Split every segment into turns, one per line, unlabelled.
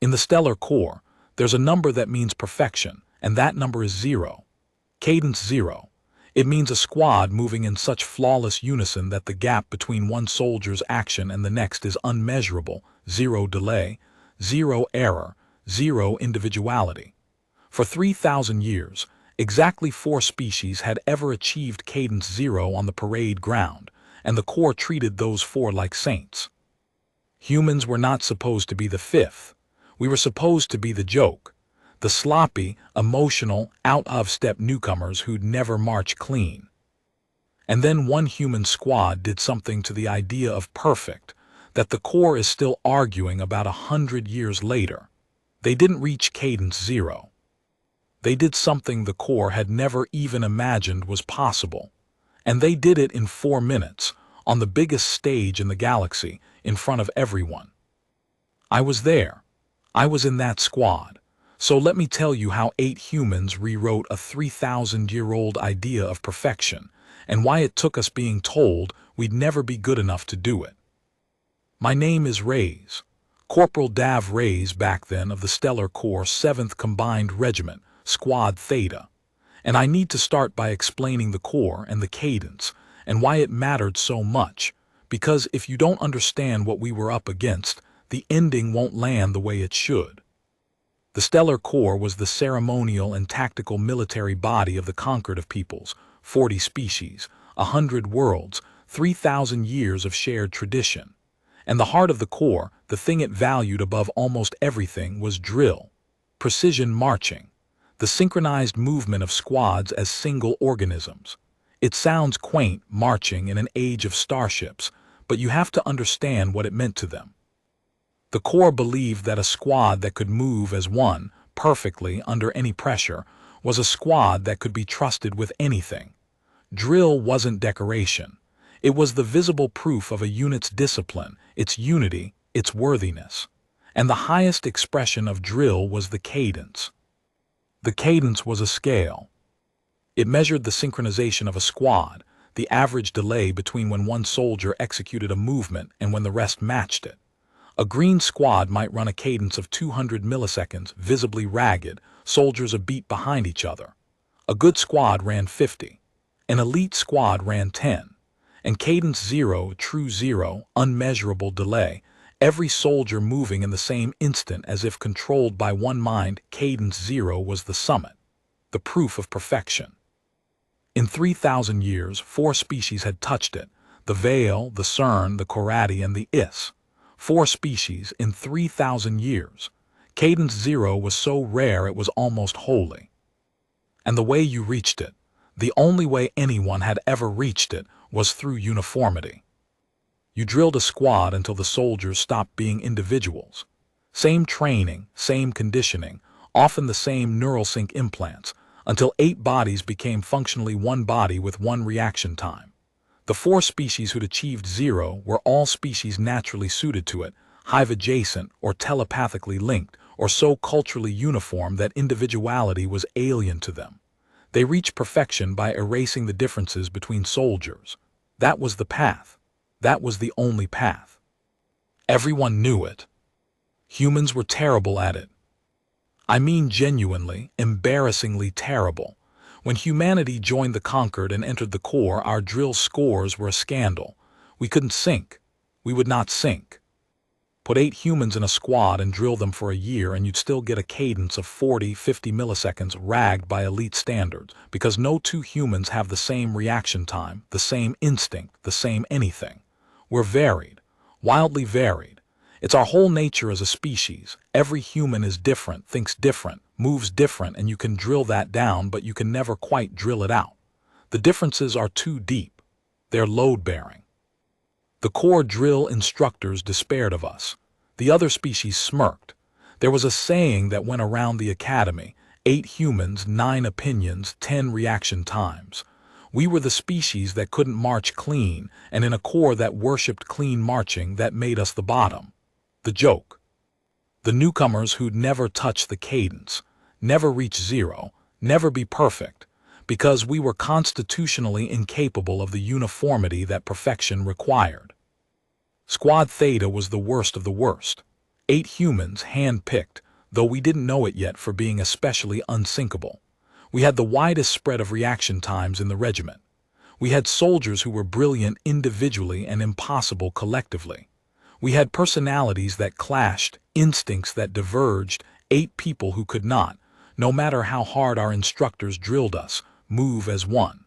In the stellar core, there's a number that means perfection, and that number is 0. Cadence Zero. It means a squad moving in such flawless unison that the gap between one soldier's action and the next is unmeasurable, 0 delay, 0 error, 0 individuality. For 3,000 years, exactly 4 species had ever achieved Cadence Zero on the parade ground, and the core treated those 4 like saints. Humans were not supposed to be the 5th. We were supposed to be the joke. The sloppy, emotional, out-of-step newcomers who'd never march clean. And then one human squad did something to the idea of perfect that the core is still arguing about 100 years later. They didn't reach Cadence Zero. They did something the core had never even imagined was possible. And they did it in 4 minutes, on the biggest stage in the galaxy, in front of everyone. I was there. I was in that squad. So let me tell you how 8 humans rewrote a 3,000-year-old idea of perfection, and why it took us being told we'd never be good enough to do it. My name is Rays, Corporal Dav Rays back then of the Stellar Corps 7th Combined Regiment, Squad Theta, and I need to start by explaining the core and the cadence, and why it mattered so much, because if you don't understand what we were up against, the ending won't land the way it should. The Stellar Corps was the ceremonial and tactical military body of the conquered of peoples, 40 species, 100 worlds, 3,000 years of shared tradition. And the heart of the Corps, the thing it valued above almost everything, was drill, precision marching, the synchronized movement of squads as single organisms. It sounds quaint, marching in an age of starships, but you have to understand what it meant to them. The Corps believed that a squad that could move as one, perfectly, under any pressure, was a squad that could be trusted with anything. Drill wasn't decoration. It was the visible proof of a unit's discipline, its unity, its worthiness. And the highest expression of drill was the cadence. The cadence was a scale. It measured the synchronization of a squad, the average delay between when one soldier executed a movement and when the rest matched it. A green squad might run a cadence of 200 milliseconds, visibly ragged, soldiers a beat behind each other. A good squad ran 50. An elite squad ran 10. And Cadence Zero, true 0, unmeasurable delay, every soldier moving in the same instant as if controlled by one mind. Cadence Zero was the summit, the proof of perfection. In 3,000 years, 4 species had touched it: the Veil, the Cern, the Korati, and the Is. 4 species in 3,000 years. Cadence Zero was so rare it was almost holy. And the way you reached it, the only way anyone had ever reached it, was through uniformity. You drilled a squad until the soldiers stopped being individuals. Same training, same conditioning, often the same neural sync implants, until 8 bodies became functionally one body with one reaction time. The 4 species who'd achieved 0 were all species naturally suited to it, hive-adjacent or telepathically linked, or so culturally uniform that individuality was alien to them. They reached perfection by erasing the differences between soldiers. That was the path. That was the only path. Everyone knew it. Humans were terrible at it. I mean genuinely, embarrassingly terrible. When humanity joined the conquered and entered the core, our drill scores were a scandal. We couldn't sync. We would not sync. Put 8 humans in a squad and drill them for a year and you'd still get a cadence of 40, 50 milliseconds ragged by elite standards, because no 2 humans have the same reaction time, the same instinct, the same anything. We're varied, wildly varied. It's our whole nature as a species. Every human is different, thinks different, moves different, and you can drill that down, but you can never quite drill it out. The differences are too deep. They're load-bearing. The core drill instructors despaired of us. The other species smirked. There was a saying that went around the academy: 8 humans, 9 opinions, 10 reaction times. We were the species that couldn't march clean, and in a core that worshipped clean marching, that made us the bottom. The joke. The newcomers who'd never touch the cadence, never reach 0, never be perfect, because we were constitutionally incapable of the uniformity that perfection required. Squad Theta was the worst of the worst. 8 humans hand-picked, though we didn't know it yet for being especially unsinkable. We had the widest spread of reaction times in the regiment. We had soldiers who were brilliant individually and impossible collectively. We had personalities that clashed, instincts that diverged, 8 people who could not, no matter how hard our instructors drilled us, move as one.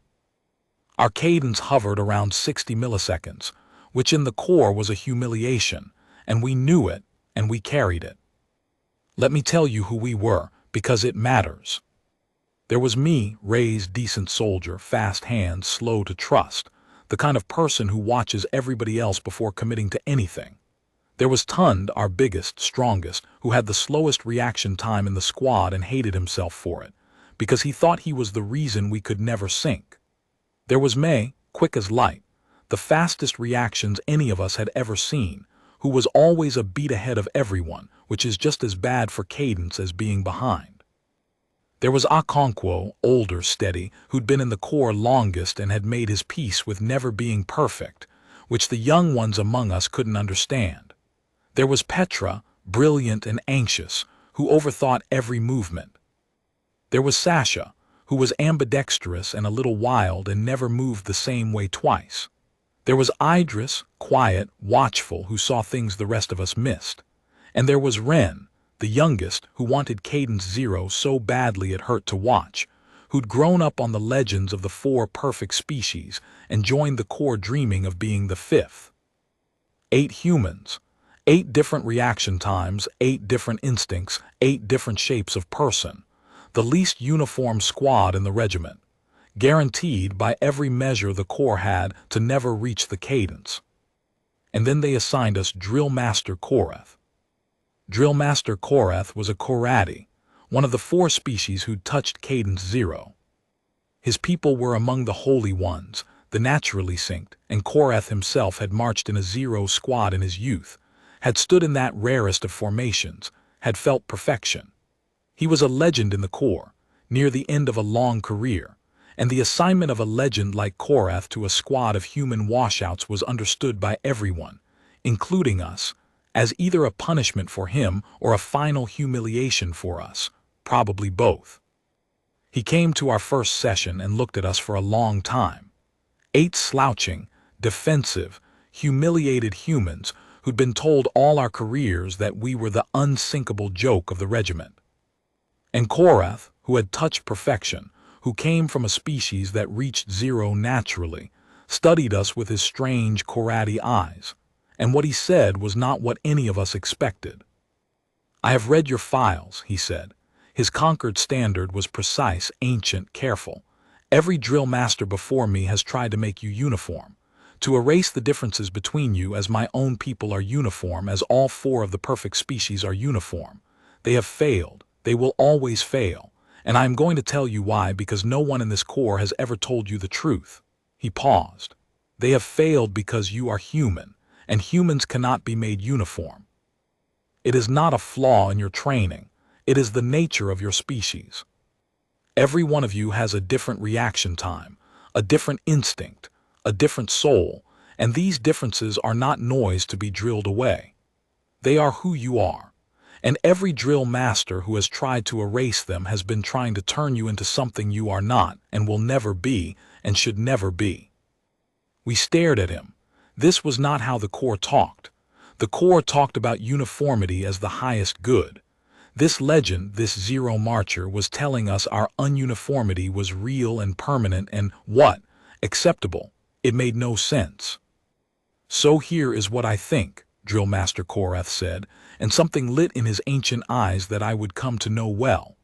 Our cadence hovered around 60 milliseconds, which in the core was a humiliation, and we knew it, and we carried it. Let me tell you who we were, because it matters. There was me, raised decent soldier, fast hands, slow to trust, the kind of person who watches everybody else before committing to anything. There was Tund, our biggest, strongest, who had the slowest reaction time in the squad and hated himself for it, because he thought he was the reason we could never sink. There was May, quick as light, the fastest reactions any of us had ever seen, who was always a beat ahead of everyone, which is just as bad for cadence as being behind. There was Okonkwo, older, steady, who'd been in the Corps longest and had made his peace with never being perfect, which the young ones among us couldn't understand. There was Petra, brilliant and anxious, who overthought every movement. There was Sasha, who was ambidextrous and a little wild and never moved the same way twice. There was Idris, quiet, watchful, who saw things the rest of us missed. And there was Ren, the youngest, who wanted Cadence Zero so badly it hurt to watch, who'd grown up on the legends of the 4 perfect species and joined the Corps dreaming of being the 5th. 8 humans, 8 different reaction times, 8 different instincts, 8 different shapes of person, the least uniform squad in the regiment, guaranteed by every measure the Corps had to never reach the cadence. And then they assigned us Drill Master Korath. Drill Master Korath was a Korati, one of the 4 species who'd touched Cadence Zero. His people were among the holy ones, the naturally synced, and Korath himself had marched in a Zero squad in his youth, had stood in that rarest of formations, had felt perfection. He was a legend in the Corps, near the end of a long career, and the assignment of a legend like Korath to a squad of human washouts was understood by everyone, including us, as either a punishment for him or a final humiliation for us, probably both. He came to our first session and looked at us for a long time. 8 slouching, defensive, humiliated humans who'd been told all our careers that we were the unsinkable joke of the regiment. And Korath, who had touched perfection, who came from a species that reached Zero naturally, studied us with his strange Korati eyes, and what he said was not what any of us expected. "I have read your files," he said. His conquered standard was precise, ancient, careful. "Every drill master before me has tried to make you uniform, to erase the differences between you as my own people are uniform, as all 4 of the perfect species are uniform. They have failed. They will always fail. And I am going to tell you why, because no one in this Corps has ever told you the truth." He paused. "They have failed because you are human, and humans cannot be made uniform. It is not a flaw in your training. It is the nature of your species. Every one of you has a different reaction time, a different instinct, a different soul, and these differences are not noise to be drilled away. They are who you are. And every drill master who has tried to erase them has been trying to turn you into something you are not and will never be and should never be." We stared at him. This was not how the Corps talked. The Corps talked about uniformity as the highest good. This legend, this Zero marcher, was telling us our ununiformity was real and permanent and, what, acceptable. It made no sense. "So here is what I think," Drill Master Korath said, and something lit in his ancient eyes that I would come to know well.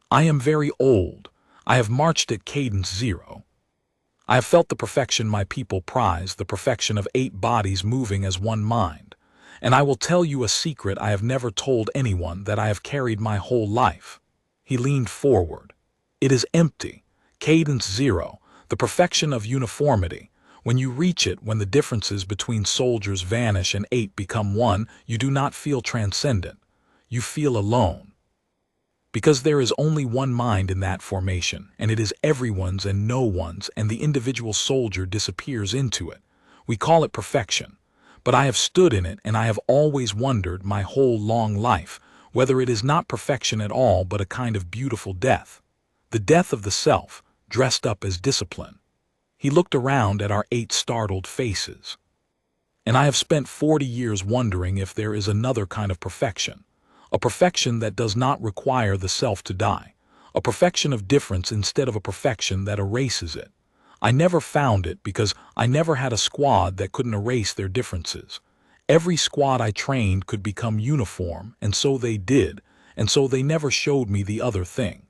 "I am very old. I have marched at Cadence Zero. I have felt the perfection my people prize, the perfection of 8 bodies moving as one mind. And I will tell you a secret I have never told anyone, that I have carried my whole life." He leaned forward. "It is empty. Cadence Zero, the perfection of uniformity. When you reach it, when the differences between soldiers vanish and 8 become one, you do not feel transcendent. You feel alone. Because there is only one mind in that formation, and it is everyone's and no one's, and the individual soldier disappears into it. We call it perfection. But I have stood in it, and I have always wondered my whole long life whether it is not perfection at all but a kind of beautiful death, the death of the self, dressed up as discipline. He looked around at our 8 startled faces. And I have spent 40 years wondering if there is another kind of perfection, a perfection that does not require the self to die, a perfection of difference instead of a perfection that erases it. I never found it because I never had a squad that couldn't erase their differences. Every squad I trained could become uniform, and so they did, and so they never showed me the other thing.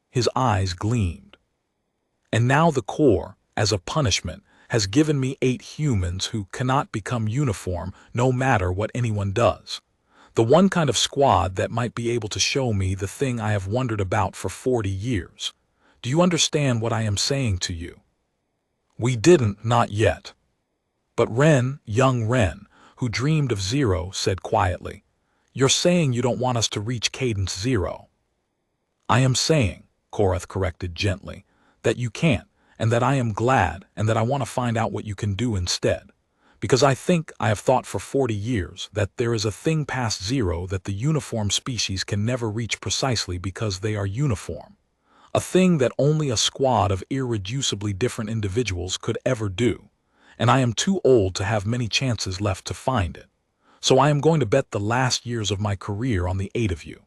His eyes gleamed. And now the Corps, as a punishment, has given me 8 humans who cannot become uniform no matter what anyone does. The one kind of squad that might be able to show me the thing I have wondered about for 40 years. Do you understand what I am saying to you? We didn't, not yet. But Ren, young Ren, who dreamed of Zero, said quietly, "You're saying you don't want us to reach Cadence Zero." "I am saying," Korath corrected gently, "that you can't, and that I am glad, and that I want to find out what you can do instead. Because I think I have thought for 40 years that there is a thing past Zero that the uniform species can never reach precisely because they are uniform. A thing that only a squad of irreducibly different individuals could ever do. And I am too old to have many chances left to find it. So I am going to bet the last years of my career on the 8 of you.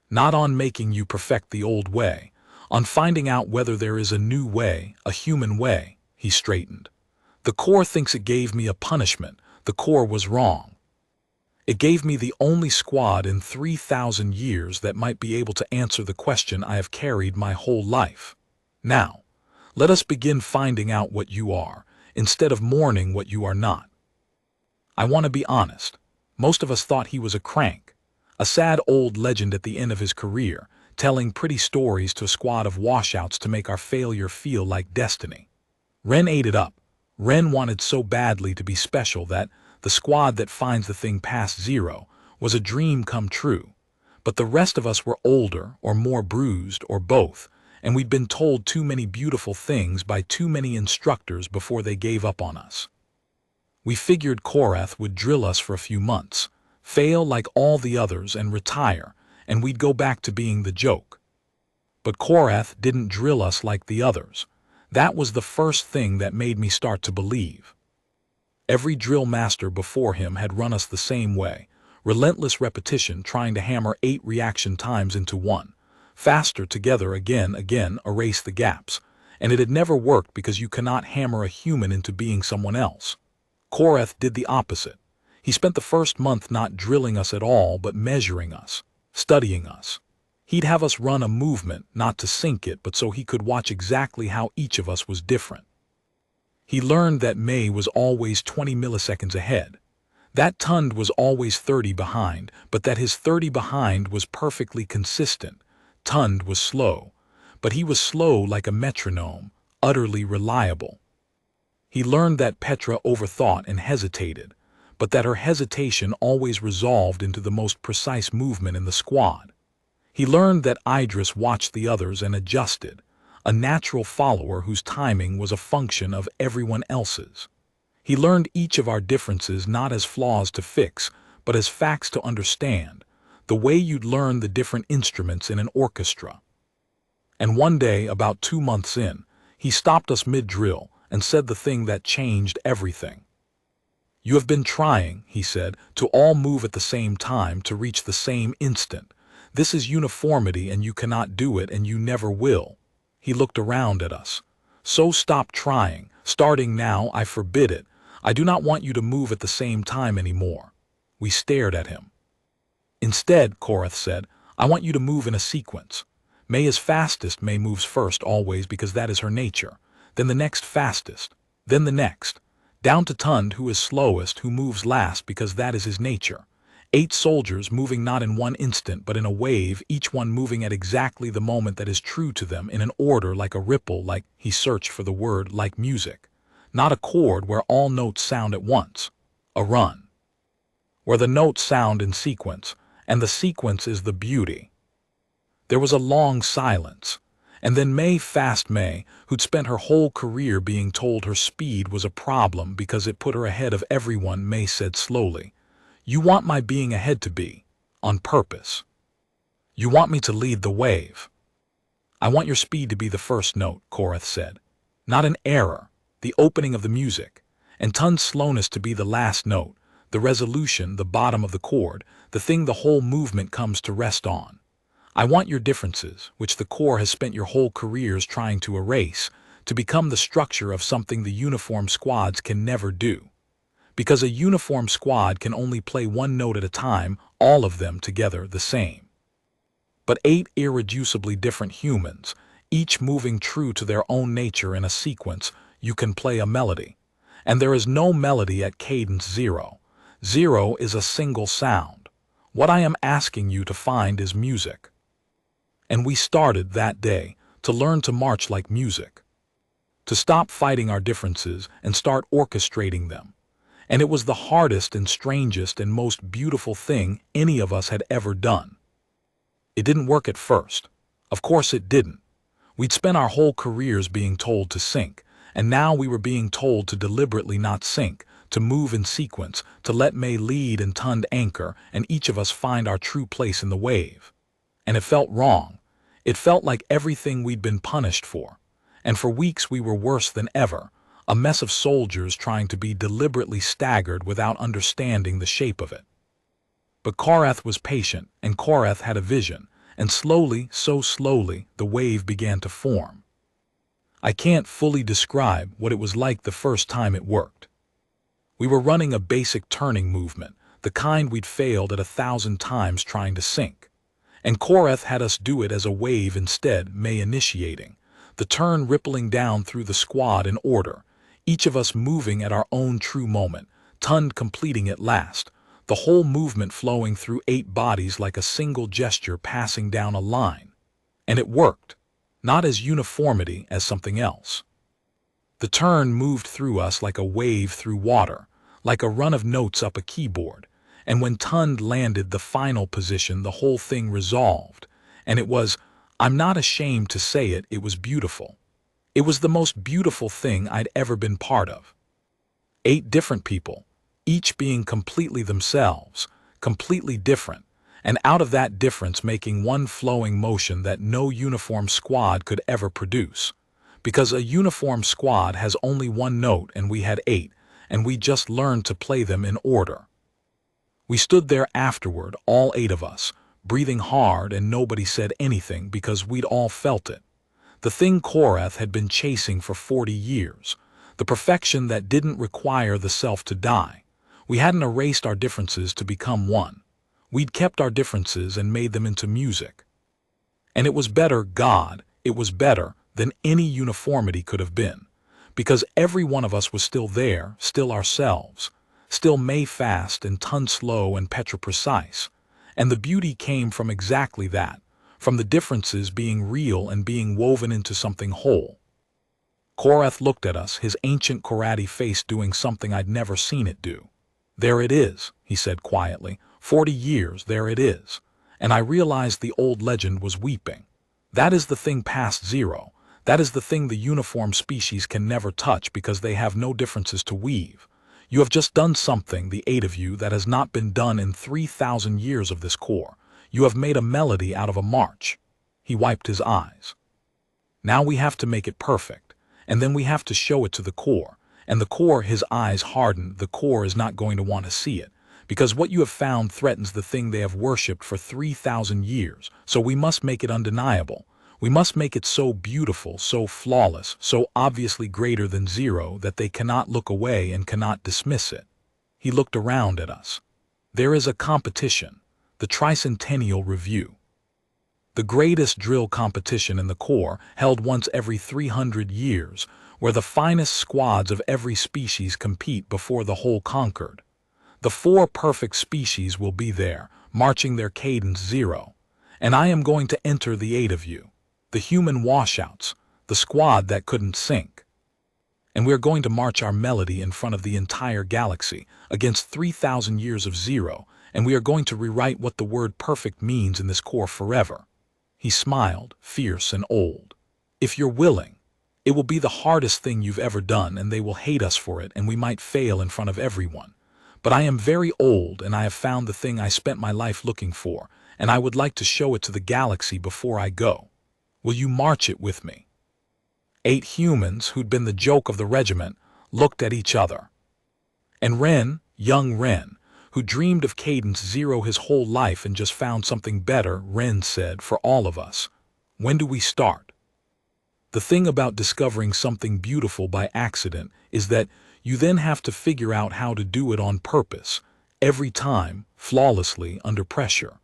Not on making you perfect the old way, on finding out whether there is a new way, a human way." He straightened. "The Corps thinks it gave me a punishment. The Corps was wrong. It gave me the only squad in 3,000 years that might be able to answer the question I have carried my whole life. Now, let us begin finding out what you are, instead of mourning what you are not." I want to be honest. Most of us thought he was a crank, a sad old legend at the end of his career, telling pretty stories to a squad of washouts to make our failure feel like destiny. Ren ate it up. Ren wanted so badly to be special that the squad that finds the thing past Zero was a dream come true. But the rest of us were older, or more bruised, or both, and we'd been told too many beautiful things by too many instructors before they gave up on us. We figured Korath would drill us for a few months, fail like all the others and retire, and we'd go back to being the joke. But Korath didn't drill us like the others. That was the first thing that made me start to believe. Every drill master before him had run us the same way, relentless repetition trying to hammer 8 reaction times into one. Faster together again, erase the gaps. And it had never worked because you cannot hammer a human into being someone else. Korath did the opposite. He spent the first month not drilling us at all but measuring us, studying us. He'd have us run a movement, not to sync it, but so he could watch exactly how each of us was different. He learned that May was always 20 milliseconds ahead. That Tund was always 30 behind, but that his 30 behind was perfectly consistent. Tund was slow, but he was slow like a metronome, utterly reliable. He learned that Petra overthought and hesitated, but that her hesitation always resolved into the most precise movement in the squad. He learned that Idris watched the others and adjusted, a natural follower whose timing was a function of everyone else's. He learned each of our differences not as flaws to fix, but as facts to understand, the way you'd learn the different instruments in an orchestra. And one day, about 2 months in, he stopped us mid-drill and said the thing that changed everything. "You have been trying," he said, "to all move at the same time to reach the same instant. This is uniformity and you cannot do it and you never will." He looked around at us. "So stop trying. Starting now, I forbid it. I do not want you to move at the same time anymore." We stared at him. "Instead," Korath said, "I want you to move in a sequence. May is fastest. May moves first always because that is her nature. Then the next fastest. Then the next. Down to Tund, who is slowest, who moves last because that is his nature. 8 soldiers moving not in one instant but in a wave, each one moving at exactly the moment that is true to them, in an order like a ripple, like," he searched for the word, "like music. Not a chord where all notes sound at once. A run. Where the notes sound in sequence, and the sequence is the beauty." There was a long silence, And then Fast May, who'd spent her whole career being told her speed was a problem because it put her ahead of everyone, May said slowly, "You want my being ahead to be, on purpose. You want me to lead the wave." "I want your speed to be the first note," Korath said. "Not an error, the opening of the music, and Tun's slowness to be the last note, the resolution, the bottom of the chord, the thing the whole movement comes to rest on. I want your differences, which the core has spent your whole careers trying to erase, to become the structure of something the uniform squads can never do. Because a uniform squad can only play one note at a time, all of them together the same. But 8 irreducibly different humans, each moving true to their own nature in a sequence, you can play a melody. And there is no melody at Cadence Zero. Zero is a single sound. What I am asking you to find is music." And we started that day to learn to march like music, to stop fighting our differences and start orchestrating them. And it was the hardest and strangest and most beautiful thing any of us had ever done. It didn't work at first. Of course it didn't. We'd spent our whole careers being told to sync, and now we were being told to deliberately not sync, to move in sequence, to let May lead and Tund anchor, and each of us find our true place in the wave. And it felt wrong. It felt like everything we'd been punished for. And for weeks we were worse than ever, a mess of soldiers trying to be deliberately staggered without understanding the shape of it. But Korath was patient, and Korath had a vision, and slowly, so slowly, the wave began to form. I can't fully describe what it was like the first time it worked. We were running a basic turning movement, the kind we'd failed at 1,000 times trying to sync. And Korath had us do it as a wave instead, May initiating, the turn rippling down through the squad in order, each of us moving at our own true moment, Tund completing it last, the whole movement flowing through 8 bodies like a single gesture passing down a line. And it worked, not as uniformity, as something else. The turn moved through us like a wave through water, like a run of notes up a keyboard, and when Tund landed the final position, the whole thing resolved, and it was, I'm not ashamed to say it, it was beautiful. It was the most beautiful thing I'd ever been part of. 8 different people, each being completely themselves, completely different, and out of that difference making one flowing motion that no uniform squad could ever produce. Because a uniform squad has only one note and we had 8, and we just learned to play them in order. We stood there afterward, all 8 of us, breathing hard, and nobody said anything because we'd all felt it. The thing Korath had been chasing for 40 years, the perfection that didn't require the self to die. We hadn't erased our differences to become one. We'd kept our differences and made them into music. And it was better, God, it was better than any uniformity could have been, because every one of us was still there, still ourselves, still May fast and Tund slow and Petra precise. And the beauty came from exactly that, from the differences being real and being woven into something whole. Korath looked at us, his ancient Korati face doing something I'd never seen it do. "There it is," he said quietly, 40 years, there it is. And I realized the old legend was weeping. That is the thing past zero. That is the thing the uniform species can never touch because they have no differences to weave. You have just done something, the 8 of you, that has not been done in 3,000 years of this core. You have made a melody out of a march. He wiped his eyes. Now we have to make it perfect, and then we have to show it to the core. And the core, his eyes hardened, the core is not going to want to see it, because what you have found threatens the thing they have worshipped for 3,000 years, so we must make it undeniable. We must make it so beautiful, so flawless, so obviously greater than zero that they cannot look away and cannot dismiss it. He looked around at us. There is a competition, the Tricentennial Review. The greatest drill competition in the Corps, held once every 300 years, where the finest squads of every species compete before the whole conquered. The 4 perfect species will be there, marching their Cadence Zero, and I am going to enter the 8 of you, the human washouts, the squad that couldn't sync. And we are going to march our melody in front of the entire galaxy, against 3,000 years of zero, and we are going to rewrite what the word perfect means in this Corps forever. He smiled, fierce and old. If you're willing, it will be the hardest thing you've ever done, and they will hate us for it, and we might fail in front of everyone. But I am very old, and I have found the thing I spent my life looking for, and I would like to show it to the galaxy before I go. Will you march it with me?" 8 humans, who'd been the joke of the regiment, looked at each other. And Ren, young Ren, who dreamed of Cadence Zero his whole life and just found something better, Ren said, "For all of us. When do we start?" The thing about discovering something beautiful by accident is that you then have to figure out how to do it on purpose, every time, flawlessly, under pressure.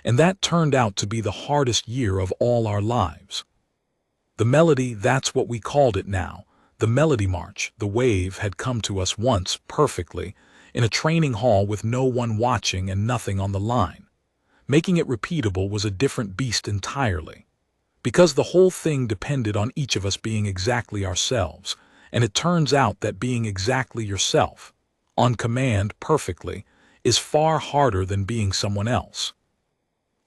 And that turned out to be the hardest year of all our lives. The melody, that's what we called it now. The melody march, the wave, had come to us once, perfectly, in a training hall with no one watching and nothing on the line. Making it repeatable was a different beast entirely. Because the whole thing depended on each of us being exactly ourselves, and it turns out that being exactly yourself, on command perfectly, is far harder than being someone else.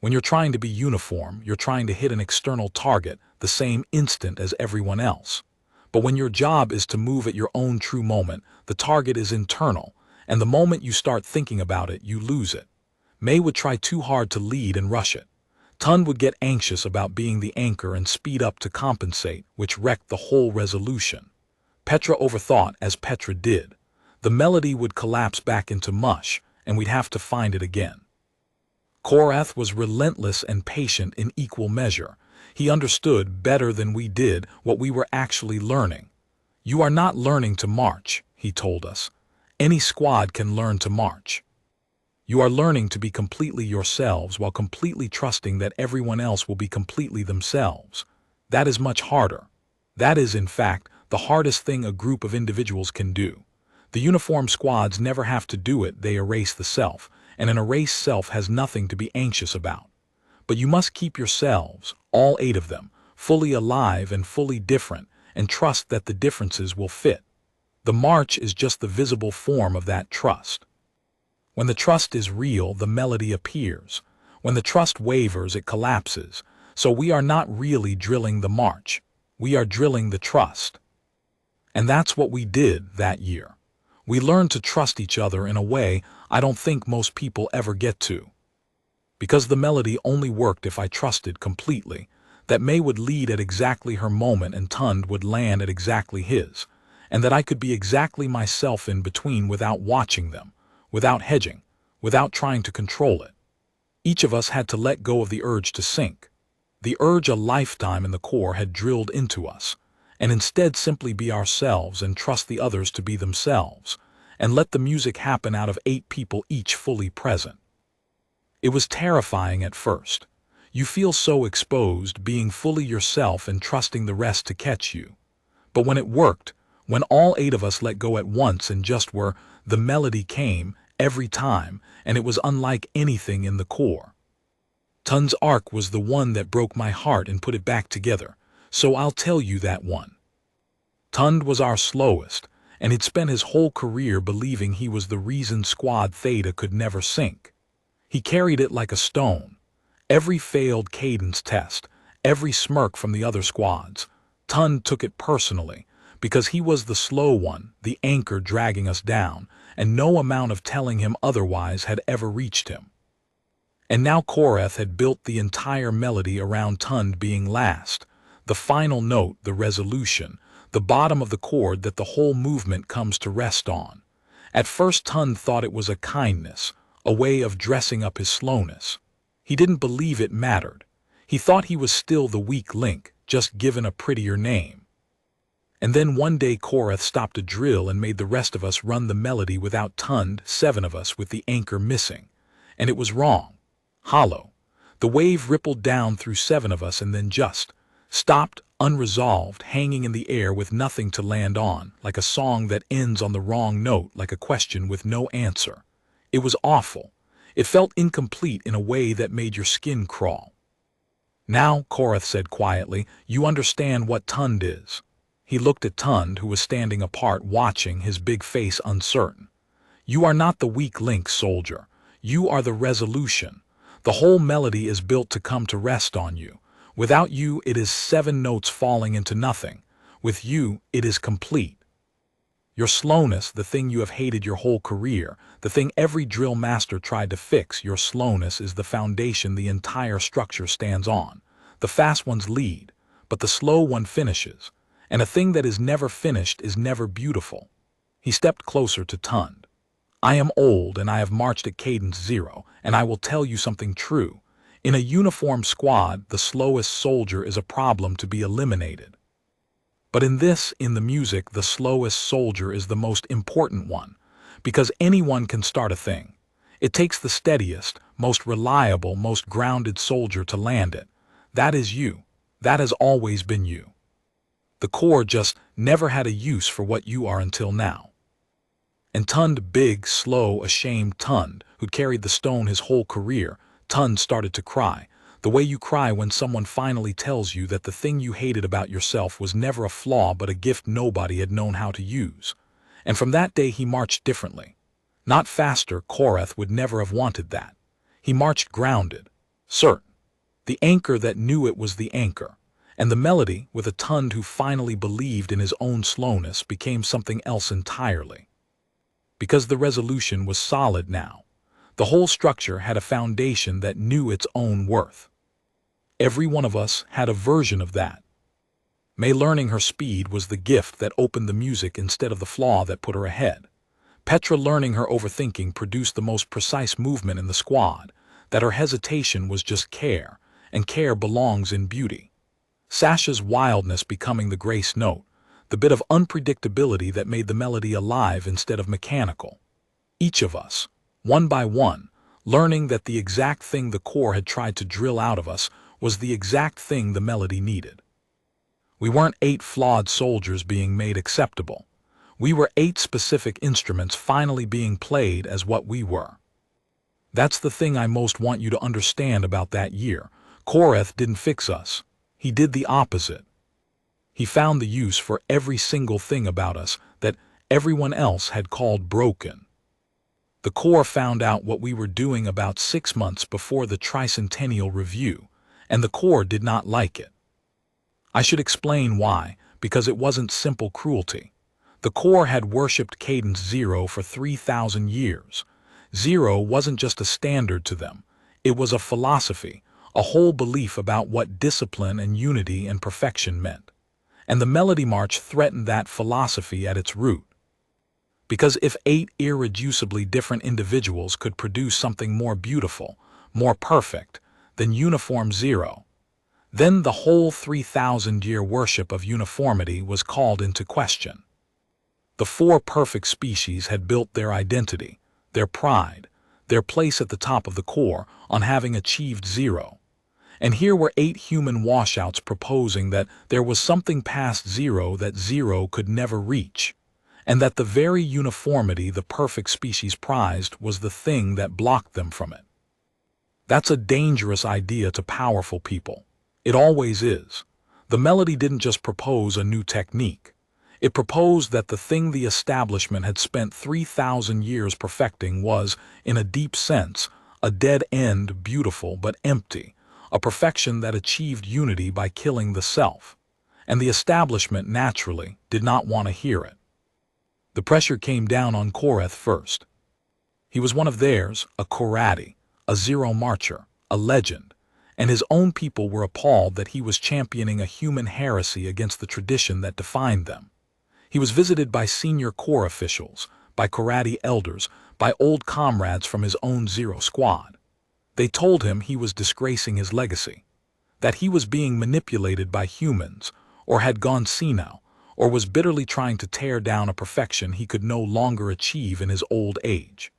When you're trying to be uniform, you're trying to hit an external target the same instant as everyone else. But when your job is to move at your own true moment, the target is internal, and the moment you start thinking about it, you lose it. May would try too hard to lead and rush it. Tund would get anxious about being the anchor and speed up to compensate, which wrecked the whole resolution. Petra overthought, as Petra did. The melody would collapse back into mush, and we'd have to find it again. Korath was relentless and patient in equal measure. He understood better than we did what we were actually learning. "You are not learning to march," he told us. "Any squad can learn to march. You are learning to be completely yourselves while completely trusting that everyone else will be completely themselves. That is much harder. That is, in fact, the hardest thing a group of individuals can do. The uniform squads never have to do it, they erase the self, and an erased self has nothing to be anxious about. But you must keep yourselves, all 8 of them, fully alive and fully different, and trust that the differences will fit. The march is just the visible form of that trust. When the trust is real, the melody appears. When the trust wavers, it collapses. So we are not really drilling the march. We are drilling the trust. And that's what we did that year. We learned to trust each other in a way I don't think most people ever get to. Because the melody only worked if I trusted completely that May would lead at exactly her moment and Tund would land at exactly his, and that I could be exactly myself in between without watching them, without hedging, without trying to control it. Each of us had to let go of the urge to sink, the urge a lifetime in the Corps had drilled into us, and instead simply be ourselves and trust the others to be themselves, and let the music happen out of 8 people each fully present. It was terrifying at first. You feel so exposed, being fully yourself and trusting the rest to catch you. But when it worked, when all 8 of us let go at once and just were, the melody came every time, and it was unlike anything in the Corps. Tund's arc was the one that broke my heart and put it back together, so I'll tell you that one. Tund was our slowest, and he'd spent his whole career believing he was the reason Squad Theta could never sink. He carried it like a stone. Every failed cadence test, every smirk from the other squads, Tund took it personally, because he was the slow one, the anchor dragging us down, and no amount of telling him otherwise had ever reached him. And now Korath had built the entire melody around Tund being last, the final note, the resolution, the bottom of the chord that the whole movement comes to rest on. At first Tund thought it was a kindness, a way of dressing up his slowness. He didn't believe it mattered. He thought he was still the weak link, just given a prettier name. And then one day Korath stopped a drill and made the rest of us run the melody without Tund, 7 of us with the anchor missing. And it was wrong. Hollow. The wave rippled down through 7 of us and then just stopped, unresolved, hanging in the air with nothing to land on, like a song that ends on the wrong note, like a question with no answer. It was awful. It felt incomplete in a way that made your skin crawl. "Now," Korath said quietly, "you understand what Tund is." He looked at Tund, who was standing apart watching, his big face uncertain. "You are not the weak link, soldier. You are the resolution. The whole melody is built to come to rest on you. Without you, it is 7 notes falling into nothing. With you, it is complete. Your slowness, the thing you have hated your whole career, the thing every drill master tried to fix, your slowness is the foundation the entire structure stands on. The fast ones lead, but the slow one finishes, and a thing that is never finished is never beautiful. He stepped closer to Tund. I am old and I have marched at Cadence Zero, and I will tell you something true. In a uniform squad, the slowest soldier is a problem to be eliminated. But in the music, the slowest soldier is the most important one, because anyone can start a thing. It takes the steadiest, most reliable, most grounded soldier to land it. That is you. That has always been you. The core just never had a use for what you are until now. And Tund, big, slow, ashamed Tund, who'd carried the stone his whole career, Tund started to cry. The way you cry when someone finally tells you that the thing you hated about yourself was never a flaw but a gift nobody had known how to use. And from that day he marched differently. Not faster, Korath would never have wanted that. He marched grounded, certain. The anchor that knew it was the anchor. And the melody, with a Tund who finally believed in his own slowness, became something else entirely. Because the resolution was solid now. The whole structure had a foundation that knew its own worth. Every one of us had a version of that. May learning her speed was the gift that opened the music instead of the flaw that put her ahead. Petra learning her overthinking produced the most precise movement in the squad, that her hesitation was just care, and care belongs in beauty. Sasha's wildness becoming the grace note, the bit of unpredictability that made the melody alive instead of mechanical. Each of us, one by one, learning that the exact thing the core had tried to drill out of us was the exact thing the melody needed. We weren't 8 flawed soldiers being made acceptable. We were 8 specific instruments finally being played as what we were. That's the thing I most want you to understand about that year. Korath didn't fix us. He did the opposite. He found the use for every single thing about us that everyone else had called broken. The core found out what we were doing about 6 months before the tricentennial review, and the core did not like it. I should explain why, because it wasn't simple cruelty. The core had worshipped Cadence Zero for 3,000 years. Zero wasn't just a standard to them. It was a philosophy, a whole belief about what discipline and unity and perfection meant. And the Melody March threatened that philosophy at its root. Because if 8 irreducibly different individuals could produce something more beautiful, more perfect, than uniform Zero, then the whole 3,000-year worship of uniformity was called into question. The 4 perfect species had built their identity, their pride, their place at the top of the core on having achieved Zero. And here were 8 human washouts proposing that there was something past Zero that Zero could never reach, and that the very uniformity the perfect species prized was the thing that blocked them from it. That's a dangerous idea to powerful people. It always is. The melody didn't just propose a new technique. It proposed that the thing the establishment had spent 3,000 years perfecting was, in a deep sense, a dead end, beautiful but empty, a perfection that achieved unity by killing the self. And the establishment, naturally, did not want to hear it. The pressure came down on Korath first. He was one of theirs, a Korati, a Zero marcher, a legend, and his own people were appalled that he was championing a human heresy against the tradition that defined them. He was visited by senior core officials, by Korati elders, by old comrades from his own Zero squad. They told him he was disgracing his legacy, that he was being manipulated by humans, or had gone senile, or was bitterly trying to tear down a perfection he could no longer achieve in his old age.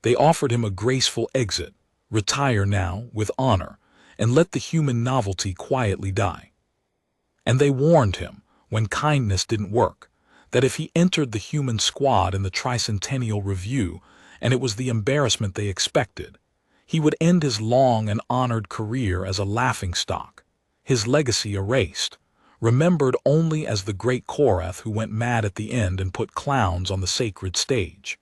They offered him a graceful exit, retire now, with honor, and let the human novelty quietly die. And they warned him, when kindness didn't work, that if he entered the human squad in the tricentennial review, and it was the embarrassment they expected, he would end his long and honored career as a laughingstock, his legacy erased, remembered only as the great Korath who went mad at the end and put clowns on the sacred stage.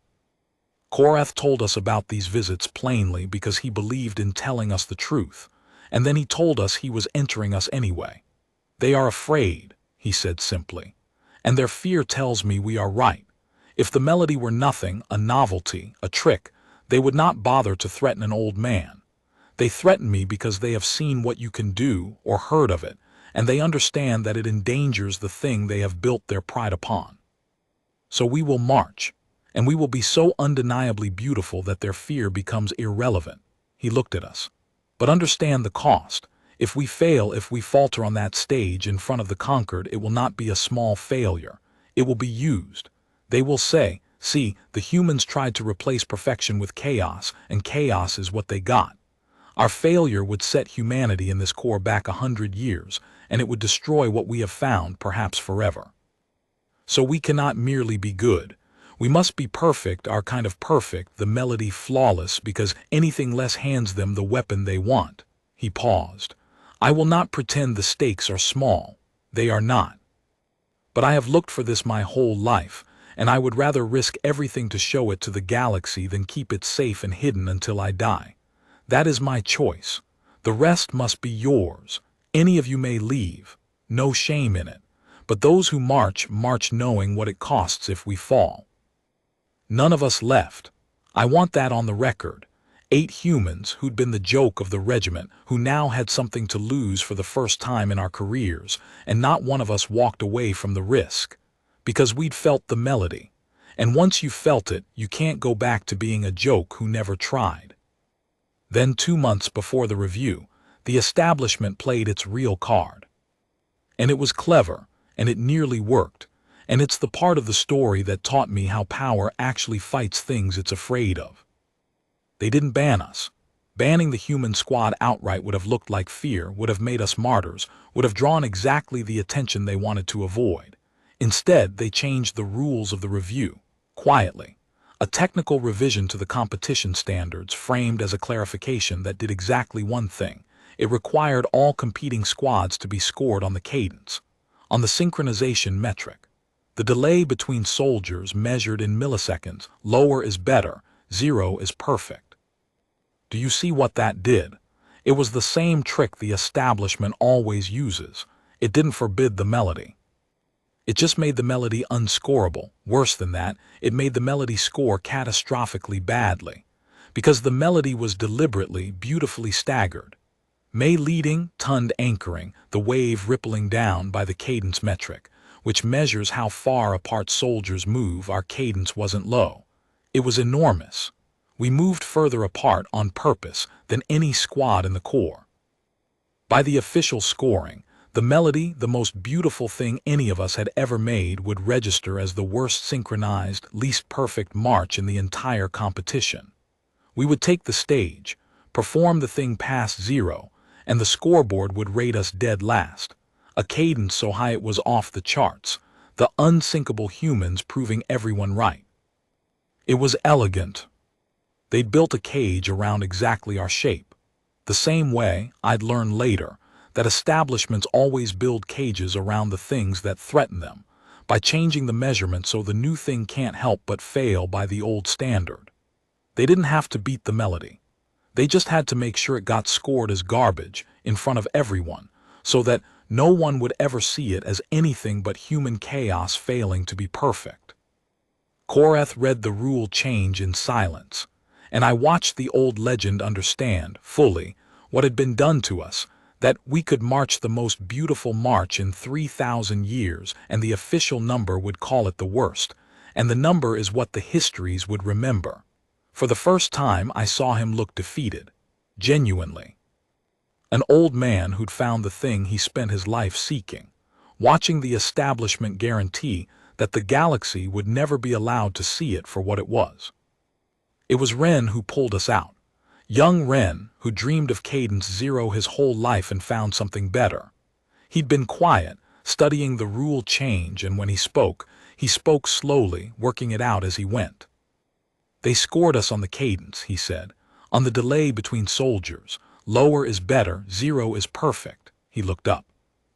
Korath told us about these visits plainly because he believed in telling us the truth, and then he told us he was entering us anyway. They are afraid, he said simply, and their fear tells me we are right. If the melody were nothing, a novelty, a trick, they would not bother to threaten an old man. They threaten me because they have seen what you can do or heard of it, and they understand that it endangers the thing they have built their pride upon. So we will march, and we will be so undeniably beautiful that their fear becomes irrelevant. He looked at us. But understand the cost. If we fail, if we falter on that stage in front of the conquered, it will not be a small failure. It will be used. They will say, see, the humans tried to replace perfection with chaos, and chaos is what they got. Our failure would set humanity in this core back 100 years, and it would destroy what we have found, perhaps forever. So we cannot merely be good. We must be perfect, our kind of perfect, the melody flawless, because anything less hands them the weapon they want. He paused. I will not pretend the stakes are small. They are not. But I have looked for this my whole life, and I would rather risk everything to show it to the galaxy than keep it safe and hidden until I die. That is my choice. The rest must be yours. Any of you may leave. No shame in it. But those who march, march knowing what it costs if we fall. None of us left. I want that on the record. 8 humans who'd been the joke of the regiment, who now had something to lose for the first time in our careers, and not one of us walked away from the risk. Because we'd felt the melody. And once you felt it, you can't go back to being a joke who never tried. Then 2 months before the review, the establishment played its real card. And it was clever, and it nearly worked. And it's the part of the story that taught me how power actually fights things it's afraid of. They didn't ban us. Banning the human squad outright would have looked like fear, would have made us martyrs, would have drawn exactly the attention they wanted to avoid. Instead, they changed the rules of the review, quietly. A technical revision to the competition standards framed as a clarification that did exactly one thing. It required all competing squads to be scored on the cadence, on the synchronization metric. The delay between soldiers measured in milliseconds. Lower is better, 0 is perfect. Do you see what that did? It was the same trick the establishment always uses. It didn't forbid the melody. It just made the melody unscorable. Worse than that, it made the melody score catastrophically badly. Because the melody was deliberately, beautifully staggered. May leading, tund anchoring, the wave rippling down by the cadence metric, which measures how far apart soldiers move. Our cadence wasn't low. It was enormous. We moved further apart on purpose than any squad in the Corps. By the official scoring, the melody, the most beautiful thing any of us had ever made, would register as the worst synchronized, least perfect march in the entire competition. We would take the stage, perform the thing past 0, and the scoreboard would rate us dead last. A cadence so high it was off the charts, the unsinkable humans proving everyone right. It was elegant. They'd built a cage around exactly our shape. The same way, I'd learn later, that establishments always build cages around the things that threaten them, by changing the measurement so the new thing can't help but fail by the old standard. They didn't have to beat the melody. They just had to make sure it got scored as garbage in front of everyone, so that no one would ever see it as anything but human chaos failing to be perfect. Koreth read the rule change in silence, and I watched the old legend understand, fully, what had been done to us, that we could march the most beautiful march in 3,000 years, and the official number would call it the worst, and the number is what the histories would remember. For the first time, I saw him look defeated, genuinely. An old man who'd found the thing he spent his life seeking, watching the establishment guarantee that the galaxy would never be allowed to see it for what it was. It was Ren who pulled us out. Young Ren, who dreamed of Cadence Zero his whole life and found something better. He'd been quiet, studying the rule change, and when he spoke slowly, working it out as he went. They scored us on the cadence, he said, on the delay between soldiers. Lower is better, 0 is perfect. He looked up.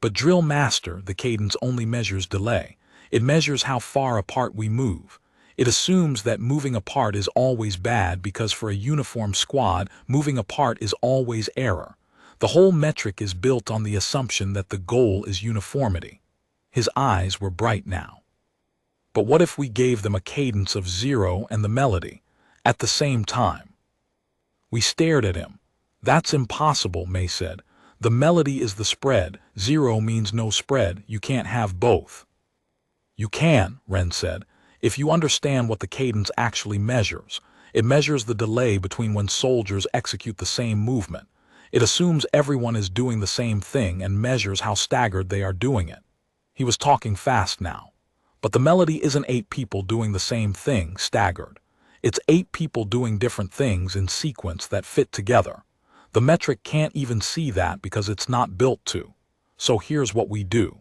But Drill Master, the cadence only measures delay. It measures how far apart we move. It assumes that moving apart is always bad because for a uniform squad, moving apart is always error. The whole metric is built on the assumption that the goal is uniformity. His eyes were bright now. But what if we gave them a cadence of 0 and the melody at the same time? We stared at him. That's impossible, May said. The melody is the spread. 0 means no spread. You can't have both. You can, Ren said, if you understand what the cadence actually measures. It measures the delay between when soldiers execute the same movement. It assumes everyone is doing the same thing and measures how staggered they are doing it. He was talking fast now. But the melody isn't 8 people doing the same thing staggered. It's 8 people doing different things in sequence that fit together. The metric can't even see that because it's not built to. So here's what we do.